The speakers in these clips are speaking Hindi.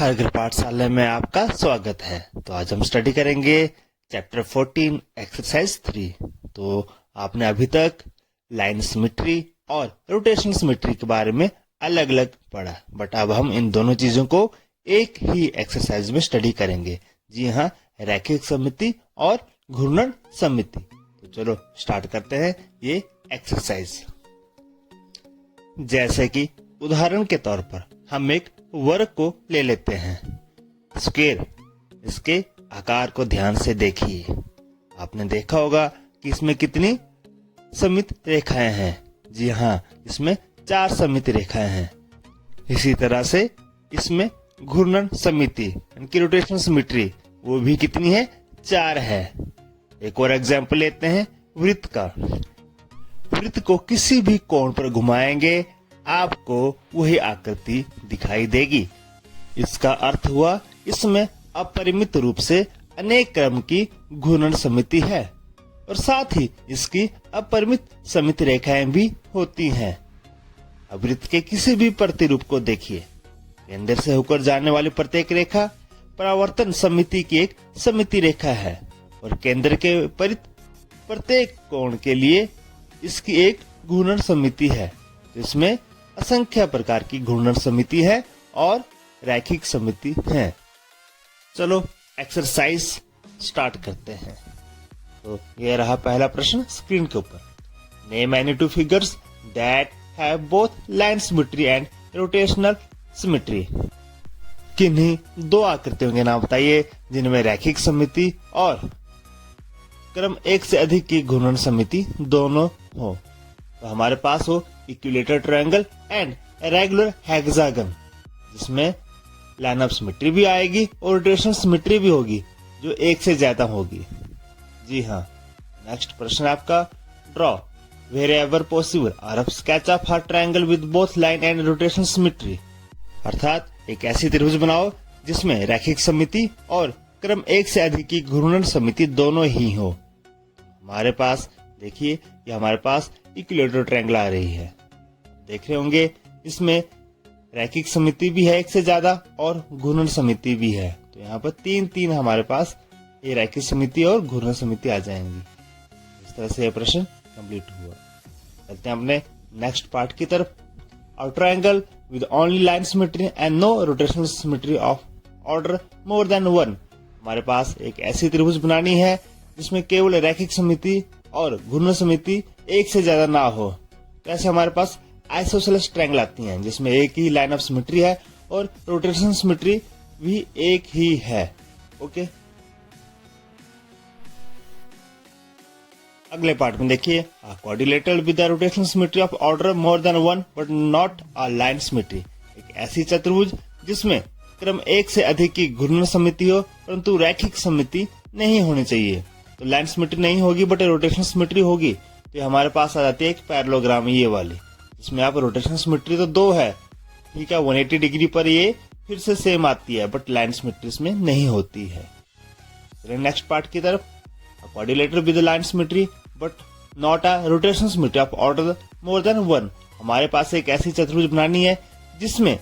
हर घर पाठशाला में आपका स्वागत है। तो आज हम स्टडी करेंगे चैप्टर 14 एक्सरसाइज 3। तो आपने अभी तक लाइन सिमेट्री और रोटेशन सिमेट्री के बारे में अलग अलग पढ़ा, बट अब हम इन दोनों चीजों को एक ही एक्सरसाइज में स्टडी करेंगे। जी हाँ, रैखिक सममिति और घूर्णन सममिति। तो चलो स्टार्ट करते हैं ये एक्सरसाइज। जैसे कि उदाहरण के तौर पर हम एक वर्ग को ले लेते हैं, स्क्वायर। इसके आकार को ध्यान से देखिए। आपने देखा होगा कि इसमें कितनी सममित रेखाएं हैं। जी हाँ, इसमें 4 सममित रेखाएं हैं। इसी तरह से इसमें घूर्णन सममिति यानी रोटेशन सिमेट्री वो भी कितनी है, 4 है। एक और एग्जांपल लेते हैं वृत्त का। वृत्त को किसी भी कोण पर घुमाएंगे आपको वही आकृति दिखाई देगी। इसका अर्थ हुआ इसमें अपरिमित रूप से अनेक क्रम की घूर्णन सममिति है और साथ ही इसकी अपरिमित सममित रेखाएं भी होती हैं। अब वृत्त के किसी भी प्रतिरूप को देखिए। केंद्र से होकर जाने वाली प्रत्येक रेखा परावर्तन सममिति की एक सममिति रेखा है और केंद्र के विपरीत प्रत्येक कोण के लिए इसकी एक घूर्णन सममिति है। इसमें असंख्य प्रकार की घूर्णन सममिति है और रैखिक सममिति है। चलो एक्सरसाइज स्टार्ट करते हैं। तो ये रहा पहला प्रश्न स्क्रीन के ऊपर। Name any two figures that have both line symmetry and rotational symmetry. किन्हीं दो आकृतियों के नाम बताइए जिनमें रैखिक सममिति और क्रम एक से अधिक की घूर्णन सममिति दोनों हो। तो हमारे पास हो equilateral triangle and regular hexagon, जिसमें लाइन ऑफ सिमेट्री भी आएगी और रोटेशन सिमेट्री भी होगी जो एक से ज्यादा होगी। जी हाँ, नेक्स्ट प्रश्न आपका draw wherever possible a rough sketch of हर triangle with both line and rotation symmetry. अर्थात एक ऐसी त्रिभुज बनाओ जिसमें रैखिक सममिति और क्रम एक से अधिक की घूर्णन सममिति दोनों ही हो। हमारे पास देखिए, ये हमारे पास इक्विलेटरल ट्रायंगल आ रही है। देख रहे होंगे इसमें रैखिक सममिति भी है एक से ज्यादा और घूर्णन सममिति भी है। तो यहाँ पर 3 हमारे पास ये रैखिक सममिति और घूर्णन सममिति आ जाएंगी। इस तरह से यह प्रश्न कंप्लीट हुआ। चलते हैं अपने नेक्स्ट पार्ट की तरफ। A triangle with only line symmetry and no rotational symmetry of order more than 1। हमारे पास एक ऐसी त्रिभुज बनानी है जिसमें केवल रैखिक सममिति और घूर्णन सममिति एक से ज्यादा ना हो। तो ऐसे हमारे पास आइसोसेलेस ट्रायंगल आती हैं जिसमें एक ही लाइन ऑफ सिमेट्री है और रोटेशन सिमेट्री भी एक ही है। ओके, अगले पार्ट में देखिए, quadrilateral with the rotational symmetry of order more than 1 but not a line symmetry. एक ऐसी चतुर्भुज जिसमें क्रम एक से अधिक की घूर्णन सममिति हो परंतु रैखिक सममिति नहीं होनी चाहिए। तो लाइन सिमेट्री नहीं होगी बट रोटेशनल सिमेट्री होगी। तो हमारे पास आ जाती है एक पैरेललोग्राम ये वाली, इसमें आप रोटेशनल सिमेट्री तो 2 है, ठीक है, 180 डिग्री पर ये फिर से सेम आती है बट लाइन सिमेट्री इसमें नहीं होती है। नेक्स्ट पार्ट की तरफ, quadrilateral with line symmetry but not a rotation symmetry of order more than 1। हमारे पास एक ऐसी चतुर्भुज बनानी है जिसमें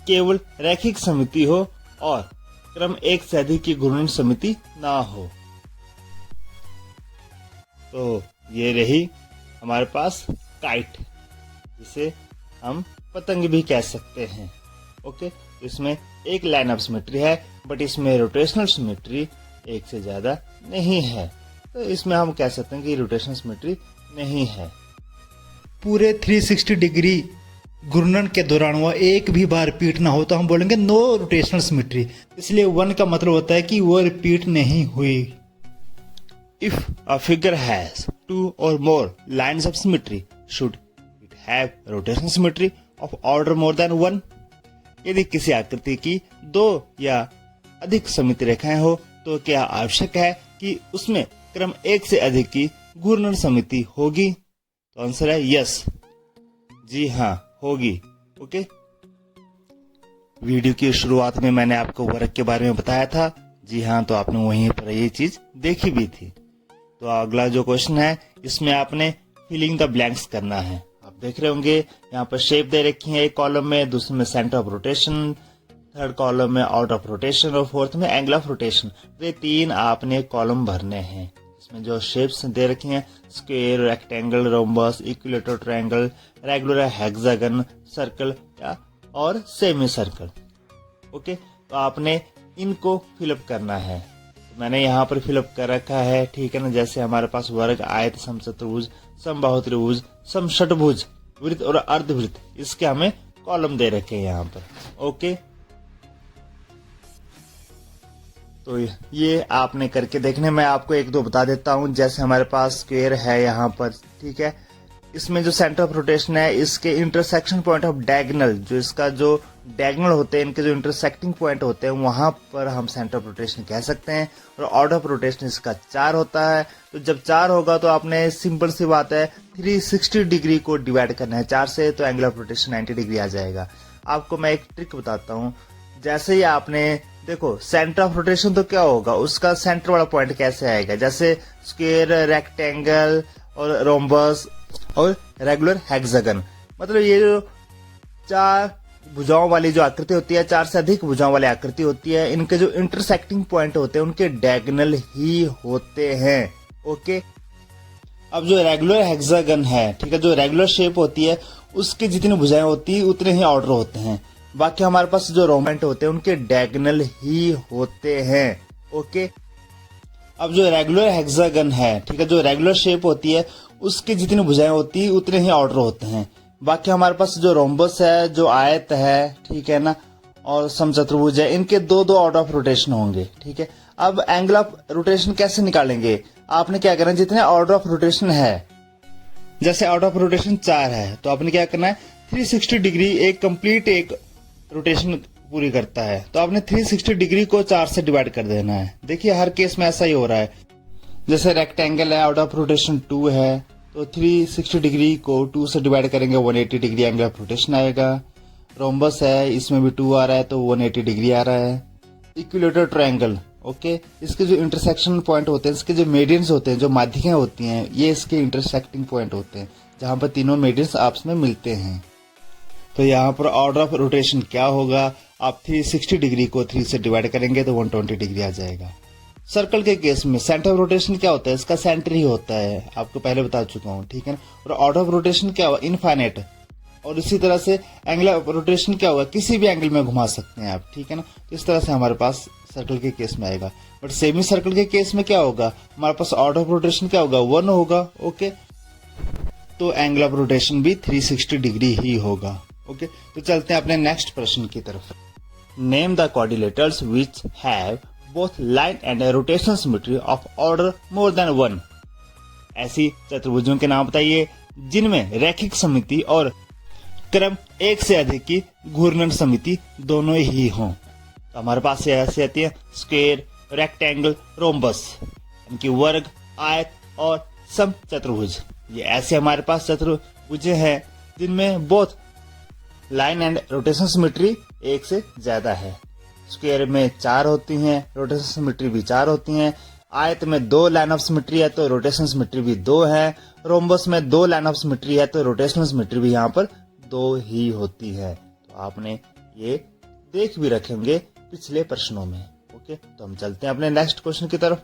केवल रैखिक सममिति हो और क्रम एक से अधिक की घूर्णन सममिति ना हो। तो ये रही हमारे पास काइट, जिसे हम पतंग भी कह सकते हैं। ओके, इसमें एक लाइन ऑफ सिमेट्री है बट इसमें रोटेशनल सिमेट्री एक से ज्यादा नहीं है। तो इसमें हम कह सकते हैं कि रोटेशनल सिमेट्री नहीं है। पूरे 360 डिग्री घूर्णन के दौरान वह एक भी बार रिपीट ना हो तो हम बोलेंगे नो रोटेशनल सिमेट्री। इसलिए 1 का मतलब होता है कि वो रिपीट नहीं हुई। If a figure has 2 or more lines of symmetry, should it have rotational symmetry of order more than 1? यदि किसी आकृति की 2 या अधिक सममित रेखाएं हो तो क्या आवश्यक है कि उसमें क्रम एक से अधिक की घूर्णन सममिति होगी? तो आंसर है यस। जी हाँ, होगी। ओके, वीडियो की शुरुआत में मैंने आपको वर्ग के बारे में बताया था। जी हाँ, तो आपने वहीं पर ये चीज देखी भी थी। तो अगला जो क्वेश्चन है इसमें आपने फिलिंग द ब्लैंक्स करना है। आप देख रहे होंगे यहाँ पर शेप दे रखी है, एक कॉलम में, दूसरे में centre of rotation, third column में आउट ऑफ रोटेशन और फोर्थ में एंगल ऑफ रोटेशन। तो ये 3 आपने कॉलम भरने हैं। इसमें जो शेप्स दे रखी हैं square, rectangle, rhombus, equilateral triangle, regular hexagon, circle या और सेमी सर्कल। ओके, तो आपने इनको फिलअप करना है। तो मैंने यहाँ पर फिलअप कर रखा है, ठीक है ना। जैसे हमारे पास वर्ग, आयत, समचतुर्भुज, समबाहु त्रिभुज, समषटभुज, वृत्त और अर्धवृत्त, इसके हमें कॉलम दे रखे हैं यहाँ पर। ओके, तो ये आपने करके देखने में आपको एक दो बता देता हूं। जैसे हमारे पास स्क्वायर है यहाँ पर, ठीक है। इसमें जो सेंटर ऑफ रोटेशन है, इसके इंटरसेक्शन पॉइंट ऑफ डायगोनल, जो इसका जो डायगोनल होते हैं, इनके जो इंटरसेक्टिंग पॉइंट होते हैं, वहां पर हम सेंटर ऑफ रोटेशन कह सकते हैं। और ऑर्डर ऑफ रोटेशन इसका 4 होता है। तो जब 4 होगा तो आपने सिंपल सी बात है 360 डिग्री को डिवाइड करना है 4 से, तो एंगल ऑफ रोटेशन 90 डिग्री आ जाएगा। आपको मैं एक ट्रिक बताता हूँ। जैसे ही आपने देखो सेंटर ऑफ रोटेशन तो क्या होगा, उसका सेंटर वाला पॉइंट कैसे आएगा। जैसे स्क्वायर, रेक्टेंगल और रोम्बस और रेगुलर हेक्सागन, मतलब ये जो 4 भुजाओं वाली जो आकृति होती है, 4 से अधिक भुजाओं वाली आकृति होती है, इनके जो इंटरसेक्टिंग पॉइंट होते हैं उनके डायगोनल ही होते हैं। ओके, अब जो रेगुलर हेक्सागन है, ठीक है, जो रेगुलर शेप होती है उसकी जितनी भुजाएं होती है उतने ही ऑर्डर होते हैं। बाकी हमारे पास जो रोमेंट होते हैं उनके डायगोनल ही होते हैं। ओके, अब जो रेगुलर हेक्सागन है, ठीक है, जो रेगुलर शेप होती है उसकी जितनी भुजाएं होती है उतने ही ऑर्डर होते हैं। बाकी हमारे पास जो रोम्बस है, जो आयत है, ठीक है ना, और समचतुर्भुज है, इनके 2-2 ऑर्डर ऑफ रोटेशन होंगे। ठीक है, अब एंगल ऑफ रोटेशन कैसे निकालेंगे, आपने क्या करना है, जितने ऑर्डर ऑफ रोटेशन है, जैसे ऑर्डर ऑफ रोटेशन 4 है, तो आपने क्या करना है 360 डिग्री एक कंप्लीट एक रोटेशन पूरी करता है, तो आपने 360 डिग्री को 4 से डिवाइड कर देना है। देखिए हर केस में ऐसा ही हो रहा है। जैसे रेक्टेंगल है, आउट ऑफ रोटेशन 2 है, तो 360 डिग्री को 2 से डिवाइड करेंगे 180 डिग्री एंगल ऑफ रोटेशन आएगा। रोम्बस है, इसमें भी 2 आ रहा है तो 180 डिग्री आ रहा है। इक्विलेटरल ट्रायंगल, ओके, इसके जो इंटरसेक्शन पॉइंट होते हैं, इसके जो मेडियंस होते हैं, जो माध्यिकाएं होती हैं, ये इसके इंटरसेक्टिंग पॉइंट होते हैं जहां पर तीनों मेडियंस आपस में मिलते हैं। तो यहाँ पर ऑर्डर ऑफ रोटेशन क्या होगा, आप 360 डिग्री को 3 से डिवाइड करेंगे तो 120 डिग्री आ जाएगा। सर्कल के केस में सेंटर ऑफ रोटेशन क्या होता है, इसका सेंटर ही होता है, आपको पहले बता चुका हूँ, ठीक है ना। और ऑर्डर ऑफ रोटेशन क्या होगा, इनफाइनाइट। और इसी तरह से एंगल ऑफ रोटेशन क्या होगा, किसी भी एंगल में घुमा सकते हैं आप, ठीक है ना। तो इस तरह से हमारे पास सर्कल के केस में आएगा। बट सेमी सर्कल के केस में क्या होगा, हमारे पास ऑर्डर ऑफ रोटेशन क्या होगा, 1 होगा। ओके, तो एंगल ऑफ रोटेशन भी 360 डिग्री ही होगा। ओके, तो चलते हैं अपने नेक्स्ट प्रश्न की तरफ। Name the coordinators which have both line and rotational symmetry of order more than 1। ऐसी चतुर्भुजों के नाम बताइए जिनमें रैखिक समिति और क्रम 1 से अधिक की घूर्णन समिति दोनों ही हों। तो हमारे पास ऐसी आती है स्क्वायर, रेक्टेंगल, रोम्बस, इनकी वर्ग, आयत और समचतुर्भुज। ये ऐसे हमारे पास चतुर्भुज हैं जिनमें both line and rotation symmetry 1 से ज्यादा है। स्क्वायर में 4 होती हैं, रोटेशन सिमेट्री भी 4 होती हैं। आयत में 2 लाइन ऑफ सिमेट्री है तो रोटेशन सिमेट्री भी 2 है। रोम्बस में 2 लाइन ऑफ सिमेट्री है तो रोटेशनल सिमेट्री भी यहाँ पर 2 ही होती है। तो आपने ये देख भी रखेंगे पिछले प्रश्नों में। ओके, तो हम चलते हैं अपने नेक्स्ट क्वेश्चन की तरफ।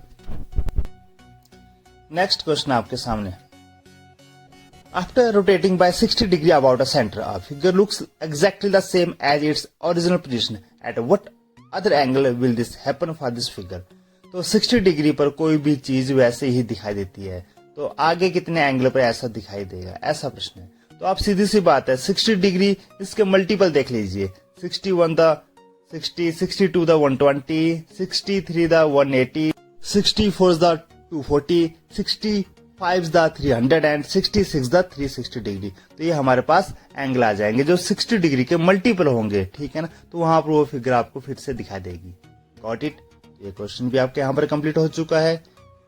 नेक्स्ट क्वेश्चन आपके सामने। After rotating by 60 degree about a center, a figure looks exactly the same as its original position. At what other angle will this happen for this figure? तो 60 डिग्री पर कोई भी चीज वैसे ही दिखाई देती है, तो आगे कितने एंगल पर ऐसा दिखाई देगा, ऐसा प्रश्न है। तो आप सीधी सी बात है 60 डिग्री इसके मल्टीपल देख लीजिए। 61 the 60, 62 the 120, 63 the 180, 64 the 240, 65 the 300 and 66 the 360 degree. तो ये हमारे पास एंगल आ जाएंगे जो 60 डिग्री के मल्टीपल होंगे, ठीक है ना। तो वहां पर वो फिगर आपको फिर से दिखाई देगी। Got it. ये क्वेश्चन भी आपके यहाँ पर कंप्लीट हो चुका है।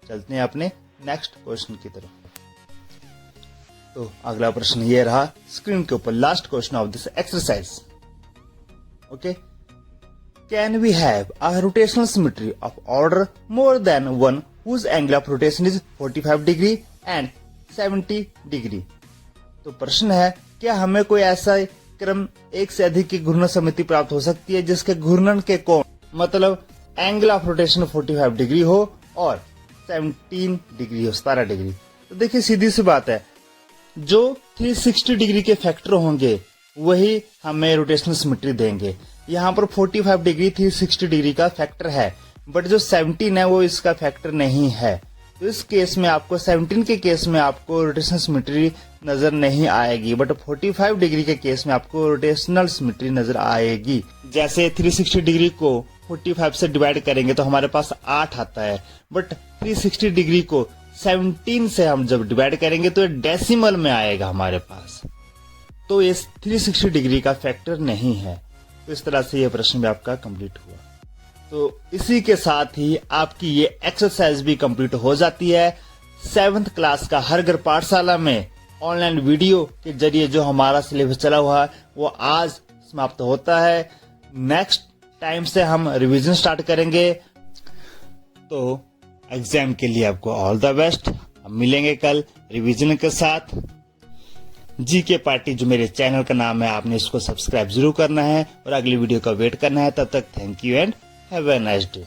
चलते हैं अपने नेक्स्ट क्वेश्चन की तरफ। तो अगला प्रश्न ये रहा स्क्रीन के ऊपर, last question of this exercise. Okay, can we have a rotational symmetry of order more than 1 whose angle of rotation is 45 degree and 70 degree. तो प्रश्न है क्या हमें कोई ऐसा क्रम एक से अधिक की घूर्णन समिति प्राप्त हो सकती है जिसके घूर्णन के कोण मतलब एंगल ऑफ रोटेशन 45 डिग्री हो और 17 डिग्री हो, 17 डिग्री। तो देखिए सीधी सी बात है, जो 360 डिग्री के फैक्टर होंगे वही हमें रोटेशनल सिमेट्री देंगे। यहाँ पर 45 डिग्री 360 डिग्री का फैक्टर है, बट जो 17 है वो इसका फैक्टर नहीं है। तो इस केस में आपको 17 के केस में आपको रोटेशनल सिमेट्री नजर नहीं आएगी, बट 45 डिग्री के केस में आपको रोटेशनल सिमेट्री नजर आएगी। जैसे 360 डिग्री को 45 से डिवाइड करेंगे तो हमारे पास 8 आता है, बट 360 डिग्री को 17 से हम जब डिवाइड करेंगे तो ये डेसिमल में आएगा हमारे पास। तो ये 360 डिग्री का फैक्टर नहीं है। तो इस तरह से ये प्रश्न भी आपका कंप्लीट हुआ। तो इसी के साथ ही आपकी ये एक्सरसाइज भी कंप्लीट हो जाती है। 7th क्लास का हर घर पाठशाला में ऑनलाइन वीडियो के जरिए जो हमारा सिलेबस चला हुआ है वो आज समाप्त होता है। नेक्स्ट टाइम से हम रिवीजन स्टार्ट करेंगे। तो एग्जाम के लिए आपको ऑल द बेस्ट। हम मिलेंगे कल रिवीजन के साथ। जीके पार्टी जो मेरे चैनल का नाम है, आपने इसको सब्सक्राइब जरूर करना है और अगली वीडियो का वेट करना है। तब तक thank you and have a nice day.